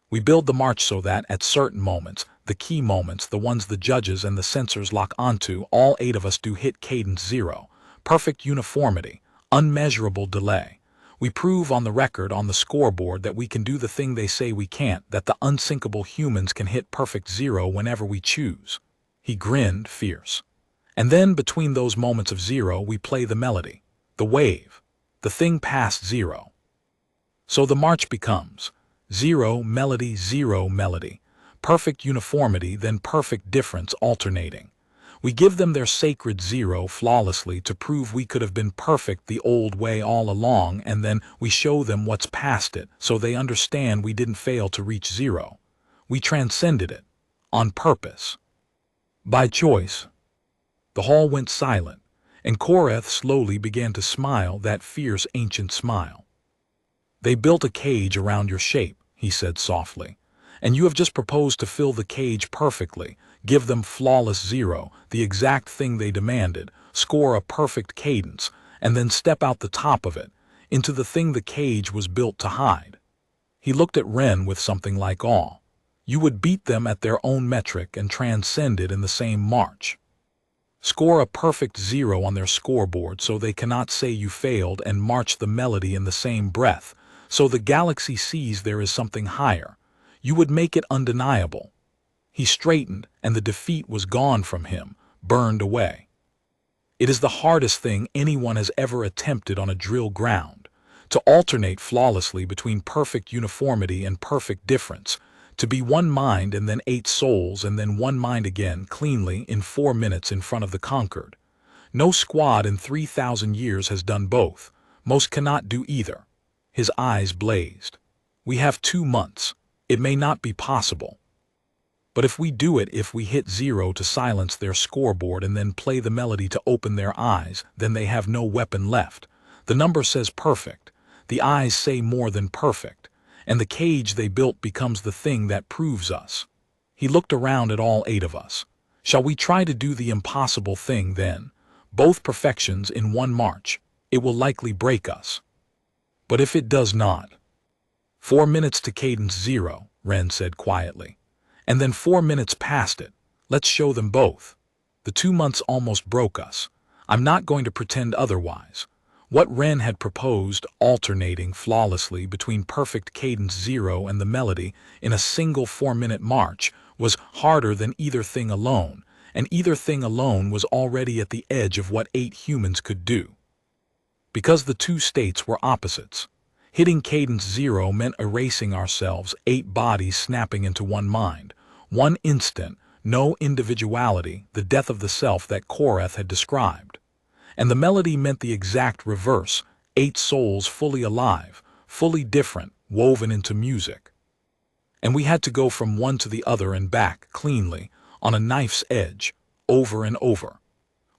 We build the march so that at certain moments, the key moments, the ones the judges and the censors lock onto, all 8 of us do hit cadence 0, perfect uniformity, unmeasurable delay. We prove on the record, on the scoreboard, that we can do the thing they say we can't, that the unsinkable humans can hit perfect 0 whenever we choose. He grinned fierce. And then between those moments of 0, we play the melody, the wave, the thing past 0. So the march becomes 0 melody, 0 melody, perfect uniformity, then perfect difference alternating. We give them their sacred 0 flawlessly to prove we could have been perfect the old way all along, and then we show them what's past it so they understand we didn't fail to reach 0. We transcended it. On purpose. By choice. The hall went silent, and Korath slowly began to smile that fierce ancient smile. They built a cage around your shape, he said softly, and you have just proposed to fill the cage perfectly, give them flawless 0, the exact thing they demanded, score a perfect cadence, and then step out the top of it, into the thing the cage was built to hide. He looked at Ren with something like awe. You would beat them at their own metric and transcend it in the same march. Score a perfect 0 on their scoreboard so they cannot say you failed, and march the melody in the same breath, so the galaxy sees there is something higher. You would make it undeniable. He straightened, and the defeat was gone from him, burned away. It is the hardest thing anyone has ever attempted on a drill ground, to alternate flawlessly between perfect uniformity and perfect difference, to be one mind and then 8 souls and then one mind again cleanly in 4 minutes in front of the conquered. No squad in 3,000 years has done both. Most cannot do either. His eyes blazed. We have 2 months. It may not be possible. But if we do it, if we hit 0 to silence their scoreboard and then play the melody to open their eyes, then they have no weapon left. The number says perfect. The eyes say more than perfect. And the cage they built becomes the thing that proves us. He looked around at all 8 of us. Shall we try to do the impossible thing then? Both perfections in one march. It will likely break us. But if it does not? 4 minutes to cadence 0, Ren said quietly. And then 4 minutes past it. Let's show them both. The 2 months almost broke us. I'm not going to pretend otherwise. What Ren had proposed, alternating flawlessly between perfect cadence 0 and the melody in a single 4-minute march, was harder than either thing alone, and either thing alone was already at the edge of what 8 humans could do. Because the 2 states were opposites. Hitting cadence 0 meant erasing ourselves, 8 bodies snapping into one mind. One instant, no individuality, the death of the self that Korath had described. And the melody meant the exact reverse, 8 souls fully alive, fully different, woven into music. And we had to go from one to the other and back, cleanly, on a knife's edge, over and over.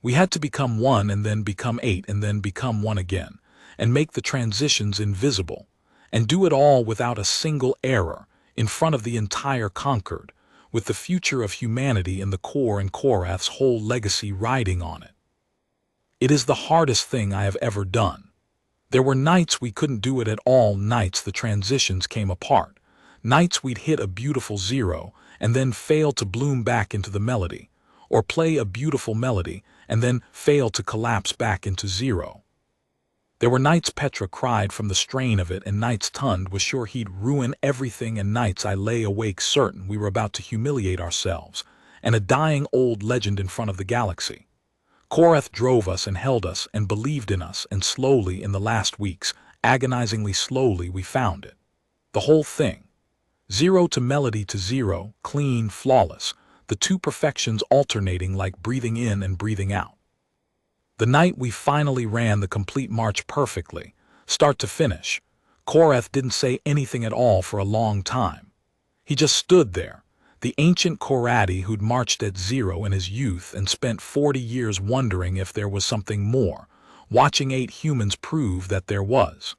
We had to become 1 and then become 8 and then become 1 again, and make the transitions invisible, and do it all without a single error, in front of the entire conquered, with the future of humanity in the core and Korath's whole legacy riding on it. It is the hardest thing I have ever done. There were nights we couldn't do it at all, nights the transitions came apart, nights we'd hit a beautiful 0 and then fail to bloom back into the melody, or play a beautiful melody and then fail to collapse back into 0. There were nights Petra cried from the strain of it, and nights Tund was sure he'd ruin everything, and nights I lay awake certain we were about to humiliate ourselves, and a dying old legend in front of the galaxy. Korath drove us and held us and believed in us, and slowly in the last weeks, Agonizingly slowly we found it. The whole thing. Zero to melody to zero, clean, flawless, the two perfections alternating like breathing in and breathing out. The night we finally ran the complete march perfectly, start to finish, Korath didn't say anything at all for a long time. He just stood there, the ancient Korati who'd marched at zero in his youth and spent 40 years wondering if there was something more, watching 8 humans prove that there was.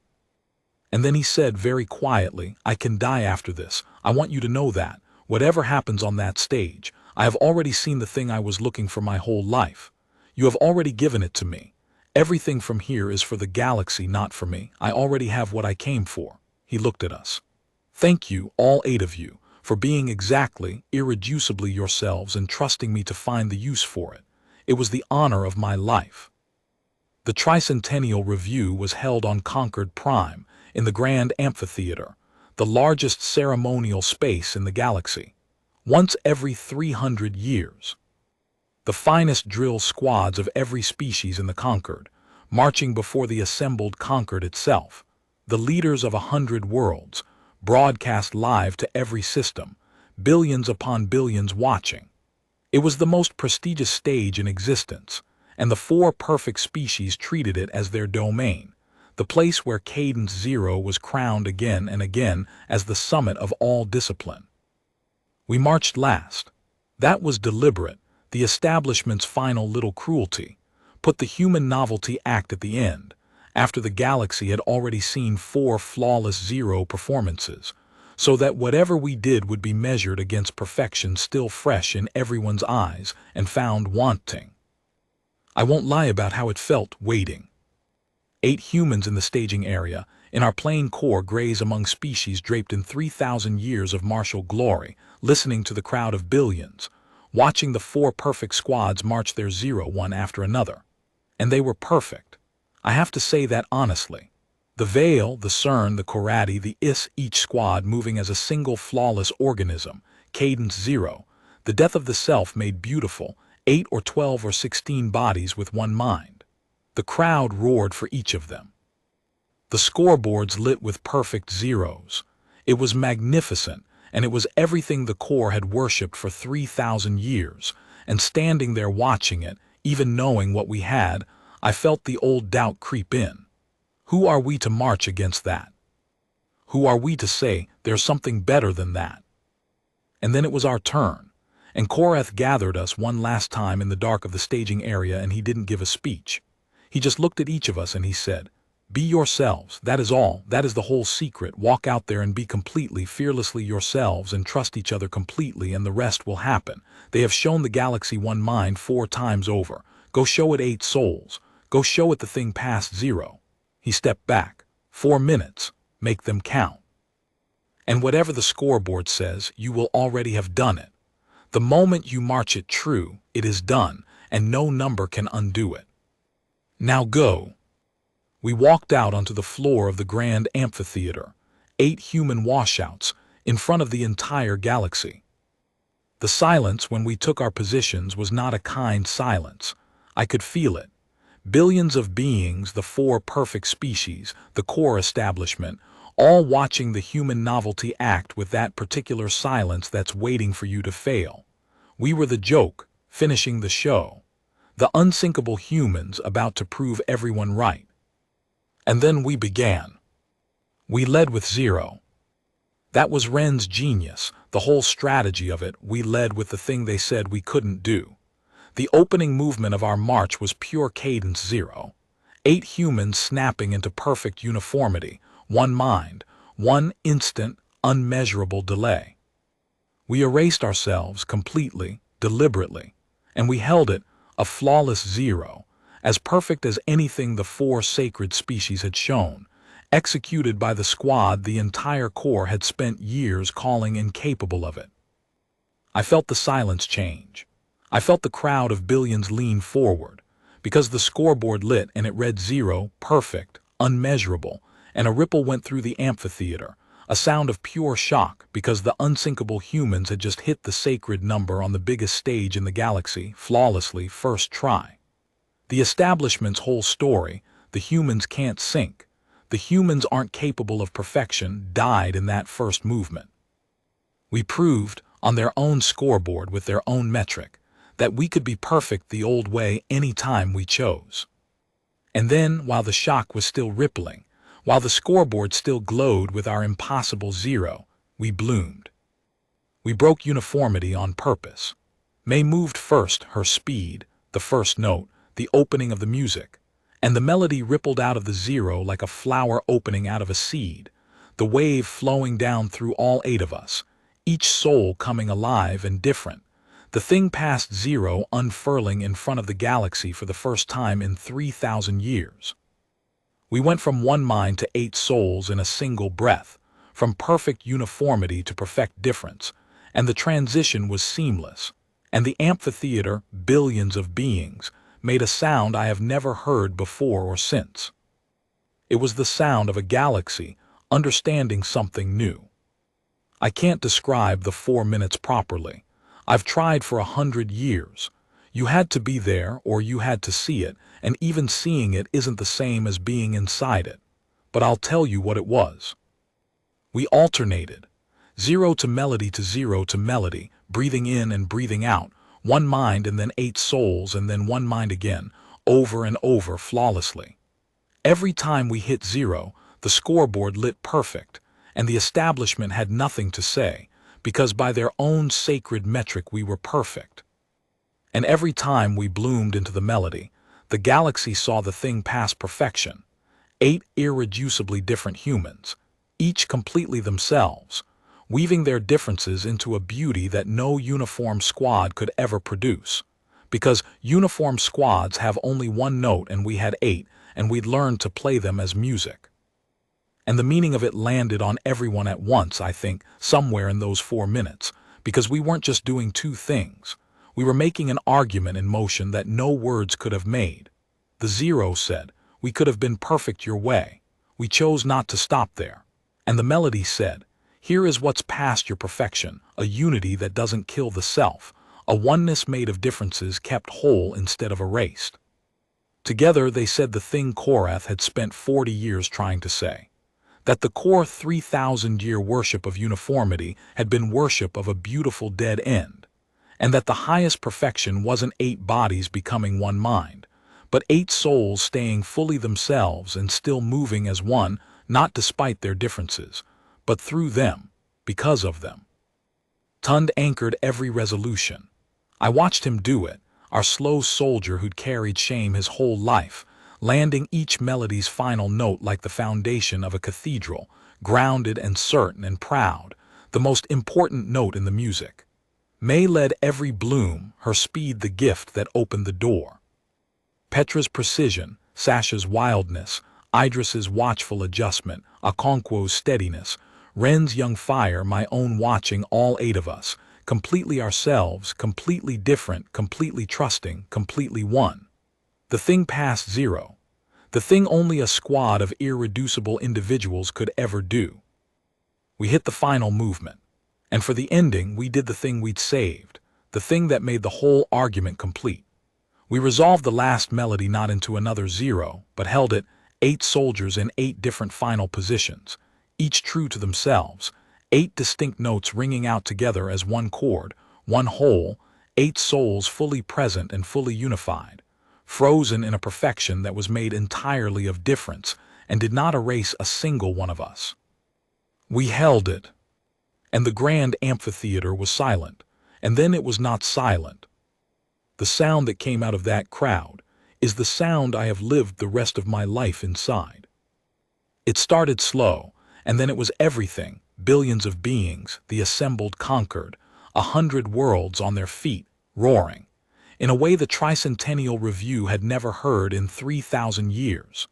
And then he said very quietly, "I can die after this. I want you to know that, whatever happens on that stage, I have already seen the thing I was looking for my whole life. You have already given it to me. Everything from here is for the galaxy, not for me. I already have what I came for." He looked at us. "Thank you, all 8 of you, for being exactly, irreducibly yourselves and trusting me to find the use for it. It was the honor of my life." The Tricentennial Review was held on Concord Prime, in the Grand Amphitheater, the largest ceremonial space in the galaxy. Once every 300 years. The finest drill squads of every species in the Concord, marching before the assembled Concord itself, the leaders of 100 worlds, broadcast live to every system, billions upon billions watching. It was the most prestigious stage in existence, and the 4 perfect species treated it as their domain, the place where Cadence Zero was crowned again and again as the summit of all discipline. We marched last. That was deliberate, the establishment's final little cruelty, put the human novelty act at the end, after the galaxy had already seen 4 flawless zero performances, so that whatever we did would be measured against perfection still fresh in everyone's eyes and found wanting. I won't lie about how it felt waiting. 8 humans in the staging area, in our plain core graze among species draped in 3,000 years of martial glory, listening to the crowd of billions, watching the 4 perfect squads march their zero one after another. And they were perfect. I have to say that honestly. The Veil, the CERN, the Korati, the IS, each squad moving as a single flawless organism, Cadence Zero, the death of the self made beautiful, 8 or 12 or 16 bodies with one mind. The crowd roared for each of them. The scoreboards lit with perfect zeros. It was magnificent, and it was everything the core had worshipped for 3,000 years, and standing there watching it, even knowing what we had, I felt the old doubt creep in. Who are we to march against that? Who are we to say there's something better than that? And then it was our turn, and Korath gathered us one last time in the dark of the staging area, and he didn't give a speech. He just looked at each of us and he said, "Be yourselves, that is all, that is the whole secret. Walk out there and be completely, fearlessly yourselves and trust each other completely, and the rest will happen. They have shown the galaxy one mind 4 times over. Go show it 8 souls. Go show it the thing past zero." He stepped back. 4 minutes. Make them count. And whatever the scoreboard says, you will already have done it. The moment you march it true, it is done, and no number can undo it. Now go. We walked out onto the floor of the Grand Amphitheater, 8 human washouts, in front of the entire galaxy. The silence when we took our positions was not a kind silence. I could feel it. Billions of beings, the 4 perfect species, the core establishment, all watching the human novelty act with that particular silence that's waiting for you to fail. We were the joke, finishing the show. The unsinkable humans about to prove everyone right. And then we began. We led with zero. That was Ren's genius, the whole strategy of it. We led with the thing they said we couldn't do. The opening movement of our march was pure Cadence Zero. 8 humans snapping into perfect uniformity, one mind, one instant, unmeasurable delay. We erased ourselves completely, deliberately, and we held it, a flawless zero, as perfect as anything the 4 sacred species had shown, executed by the squad the entire core had spent years calling incapable of it. I felt the silence change. I felt the crowd of billions lean forward, because the scoreboard lit and it read zero, perfect, unmeasurable, and a ripple went through the amphitheater, a sound of pure shock because the unsinkable humans had just hit the sacred number on the biggest stage in the galaxy, flawlessly, first try. The establishment's whole story, the humans can't sink. the humans aren't capable of perfection died in that first movement. We proved, on their own scoreboard with their own metric, that we could be perfect the old way any time we chose. And then, while the shock was still rippling, while the scoreboard still glowed with our impossible zero, we bloomed. We broke uniformity on purpose. May moved first, her speed, the first note, the opening of the music, and the melody rippled out of the zero like a flower opening out of a seed, the wave flowing down through all 8 of us, each soul coming alive and different. The thing past zero unfurling in front of the galaxy for the first time in 3,000 years. We went from one mind to 8 souls in a single breath, from perfect uniformity to perfect difference, and the transition was seamless. And the amphitheater, billions of beings, made a sound I have never heard before or since. It was the sound of a galaxy understanding something new. I can't describe the 4 minutes properly. I've tried for 100 years. You had to be there or you had to see it, and even seeing it isn't the same as being inside it. But I'll tell you what it was. We alternated. Zero to melody to zero to melody, breathing in and breathing out, one mind and then 8 souls and then one mind again, over and over flawlessly. Every time we hit zero, the scoreboard lit perfect, and the establishment had nothing to say, because by their own sacred metric we were perfect. And every time we bloomed into the melody, the galaxy saw the thing past perfection. 8 irreducibly different humans, each completely themselves, weaving their differences into a beauty that no uniform squad could ever produce. Because uniform squads have only one note and we had 8, and we'd learned to play them as music. And the meaning of it landed on everyone at once, I think, somewhere in those 4 minutes, because we weren't just doing 2 things. We were making an argument in motion that no words could have made. The zero said, we could have been perfect your way. We chose not to stop there. And the melody said, here is what's past your perfection, a unity that doesn't kill the self, a oneness made of differences kept whole instead of erased. Together they said the thing Korath had spent 40 years trying to say. That the core 3,000-year worship of uniformity had been worship of a beautiful dead end, and that the highest perfection wasn't 8 bodies becoming one mind, but 8 souls staying fully themselves and still moving as one, not despite their differences, but through them, because of them. Tund anchored every resolution. I watched him do it, our slow soldier who'd carried shame his whole life, landing each melody's final note like the foundation of a cathedral, grounded and certain and proud, the most important note in the music. May led every bloom, her speed the gift that opened the door. Petra's precision, Sasha's wildness, Idris's watchful adjustment, Okonkwo's steadiness, Ren's young fire, my own watching all 8 of us, completely ourselves, completely different, completely trusting, completely one. The thing past zero. The thing only a squad of irreducible individuals could ever do. We hit the final movement. And for the ending, we did the thing we'd saved, the thing that made the whole argument complete. We resolved the last melody not into another zero, but held it 8 soldiers in 8 different final positions, each true to themselves, 8 distinct notes ringing out together as one chord, one whole, 8 souls fully present and fully unified, frozen in a perfection that was made entirely of difference and did not erase a single one of us. We held it, and the grand amphitheater was silent, and then it was not silent. The sound that came out of that crowd is the sound I have lived the rest of my life inside. It started slow, and then it was everything, billions of beings, the assembled conquered, 100 worlds on their feet, roaring, in a way the Tricentennial Review had never heard in 3,000 years.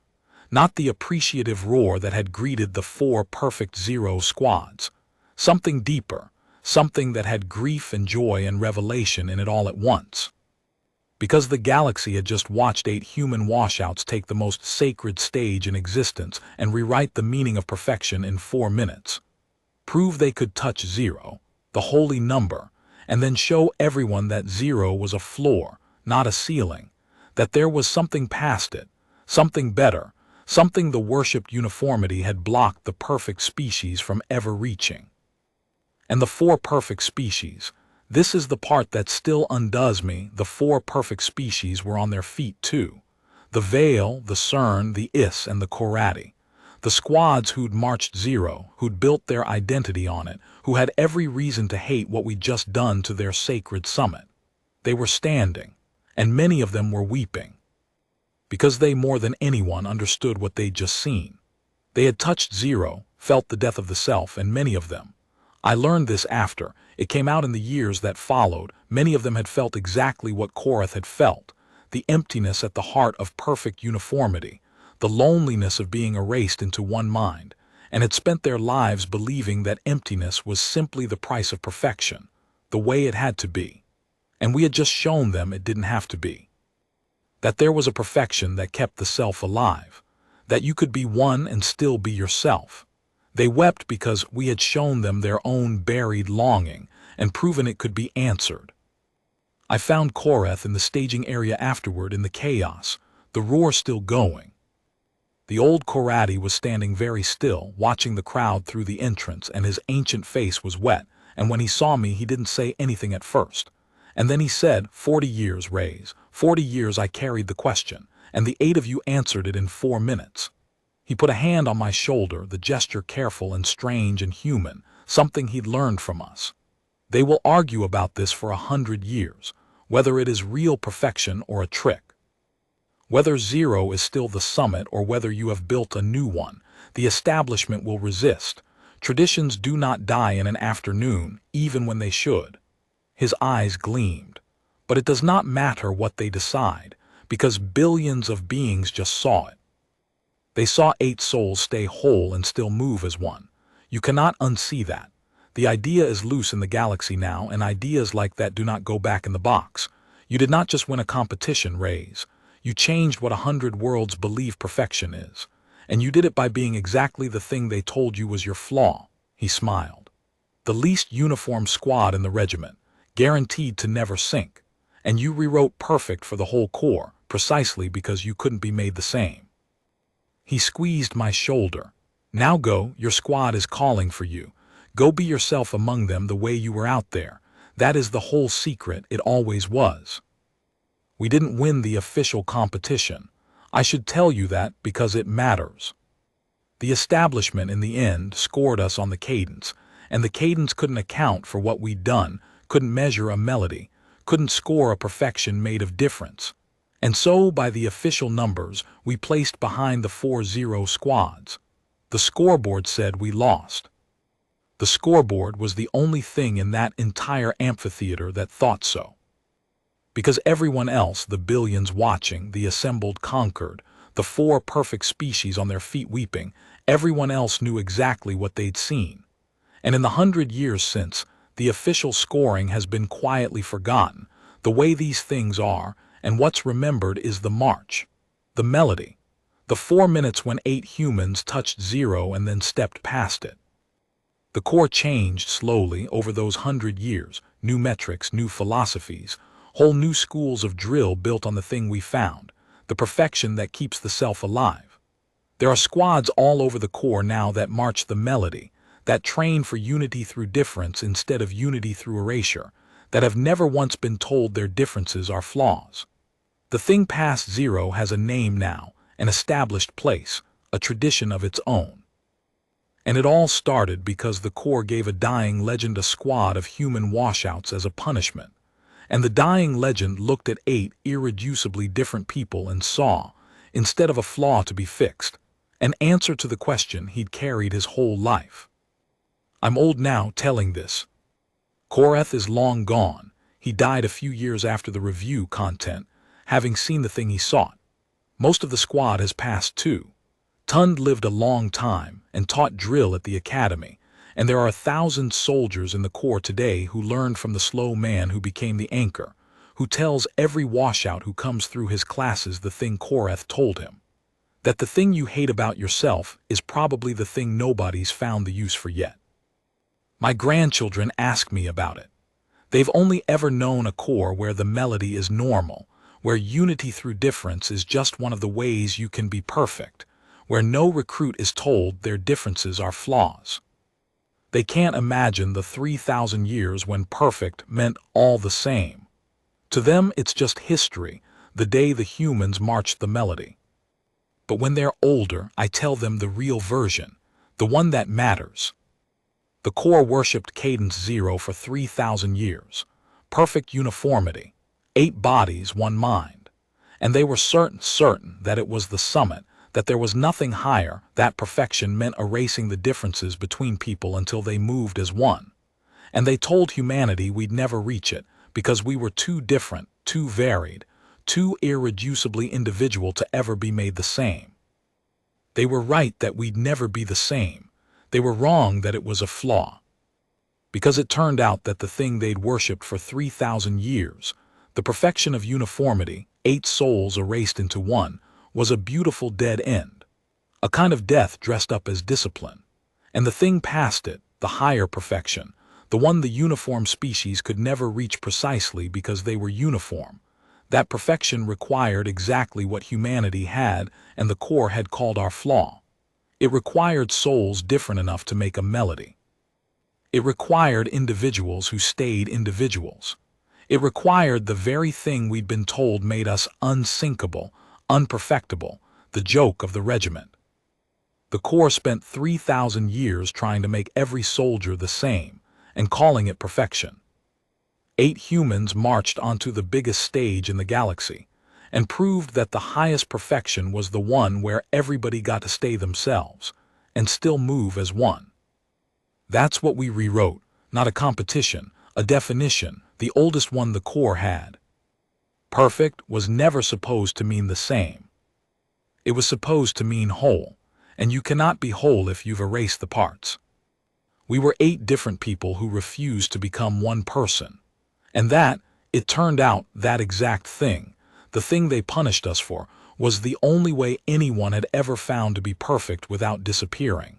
Not the appreciative roar that had greeted the 4 perfect zero squads. Something deeper, something that had grief and joy and revelation in it all at once. Because the galaxy had just watched 8 human washouts take the most sacred stage in existence and rewrite the meaning of perfection in 4 minutes. Prove they could touch zero, the holy number, and then show everyone that zero was a floor, not a ceiling, that there was something past it, something better, something the worshipped uniformity had blocked the perfect species from ever reaching. And the four perfect species, this is the part that still undoes me, the four perfect species were on their feet too. The Veil, the Cern, the Is, and the Korati. The squads who'd marched Zero, who'd built their identity on it, who had every reason to hate what we'd just done to their sacred summit. They were standing, and many of them were weeping. Because they more than anyone understood what they'd just seen. They had touched Zero, felt the death of the self, and many of them. I learned this after. It came out in the years that followed. Many of them had felt exactly what Korath had felt. The emptiness at the heart of perfect uniformity. The loneliness of being erased into one mind. And had spent their lives believing that emptiness was simply the price of perfection. The way it had to be. And we had just shown them it didn't have to be. That there was a perfection that kept the self alive. That you could be one and still be yourself. They wept because we had shown them their own buried longing and proven it could be answered. I found Korath in the staging area afterward in the chaos, the roar still going. The old Korati was standing very still, watching the crowd through the entrance, and his ancient face was wet, and when he saw me he didn't say anything at first. And then he said, 40 years, Rays, 40 years I carried the question, and the 8 of you answered it in 4 minutes. He put a hand on my shoulder, the gesture careful and strange and human, something he'd learned from us. They will argue about this for 100 years, whether it is real perfection or a trick. Whether Zero is still the summit or whether you have built a new one, the establishment will resist. Traditions do not die in an afternoon, even when they should. His eyes gleamed. But it does not matter what they decide, because billions of beings just saw it. They saw 8 souls stay whole and still move as one. You cannot unsee that. The idea is loose in the galaxy now, and ideas like that do not go back in the box. You did not just win a competition, Rays. You changed what 100 worlds believe perfection is. And you did it by being exactly the thing they told you was your flaw. He smiled. The least uniform squad in the regiment, guaranteed to never sink. And you rewrote perfect for the whole corps, precisely because you couldn't be made the same. He squeezed my shoulder. Now go, your squad is calling for you. Go be yourself among them the way you were out there. That is the whole secret, it always was. We didn't win the official competition. I should tell you that because it matters. The establishment in the end scored us on the cadence, and the cadence couldn't account for what we'd done, couldn't measure a melody, couldn't score a perfection made of difference. And so, by the official numbers, we placed behind the 4 Zero squads. The scoreboard said we lost. The scoreboard was the only thing in that entire amphitheater that thought so. Because everyone else, the billions watching, the assembled conquered, the 4 perfect species on their feet weeping, everyone else knew exactly what they'd seen. And in the 100 years since, the official scoring has been quietly forgotten, the way these things are, and what's remembered is the march, the melody, the 4 minutes when 8 humans touched Zero and then stepped past it. The core changed slowly over those 100 years, new metrics, new philosophies, whole new schools of drill built on the thing we found, the perfection that keeps the self alive. There are squads all over the core now that march the melody, that train for unity through difference instead of unity through erasure, that have never once been told their differences are flaws. The thing past Zero has a name now, an established place, a tradition of its own. And it all started because the Corps gave a dying legend a squad of human washouts as a punishment. And the dying legend looked at 8 irreducibly different people and saw, instead of a flaw to be fixed, an answer to the question he'd carried his whole life. I'm old now telling this. Korath is long gone. He died a few years after the review content, having seen the thing he sought. Most of the squad has passed too. Tund lived a long time and taught drill at the academy, and there are 1,000 soldiers in the Corps today who learned from the slow man who became the anchor, who tells every washout who comes through his classes the thing Korath told him. That the thing you hate about yourself is probably the thing nobody's found the use for yet. My grandchildren ask me about it. They've only ever known a Corps where the melody is normal, where unity through difference is just one of the ways you can be perfect, where no recruit is told their differences are flaws. They can't imagine the 3,000 years when perfect meant all the same. To them, it's just history, the day the humans marched the melody. But when they're older, I tell them the real version, the one that matters. The core worshipped Cadence Zero for 3,000 years. Perfect uniformity. 8 bodies, 1 mind. And they were certain that it was the summit, that there was nothing higher. That perfection meant erasing the differences between people until they moved as one. And they told humanity we'd never reach it, because we were too different, too varied, too irreducibly individual to ever be made the same. They were right that we'd never be the same. They were wrong that it was a flaw. Because it turned out that the thing they'd worshipped for 3,000 years, the perfection of uniformity, 8 souls erased into one, was a beautiful dead end. A kind of death dressed up as discipline. And the thing past it, the higher perfection, the one the uniform species could never reach precisely because they were uniform, that perfection required exactly what humanity had and the core had called our flaw. It required souls different enough to make a melody. It required individuals who stayed individuals. It required the very thing we'd been told made us unsinkable, unperfectible, the joke of the regiment. The Corps spent 3,000 years trying to make every soldier the same, and calling it perfection. 8 humans marched onto the biggest stage in the galaxy, and proved that the highest perfection was the one where everybody got to stay themselves, and still move as one. That's what we rewrote, not a competition, a definition, the oldest one the Corps had. Perfect was never supposed to mean the same. It was supposed to mean whole, and you cannot be whole if you've erased the parts. We were 8 different people who refused to become one person. And that, it turned out, that exact thing, the thing they punished us for, was the only way anyone had ever found to be perfect without disappearing.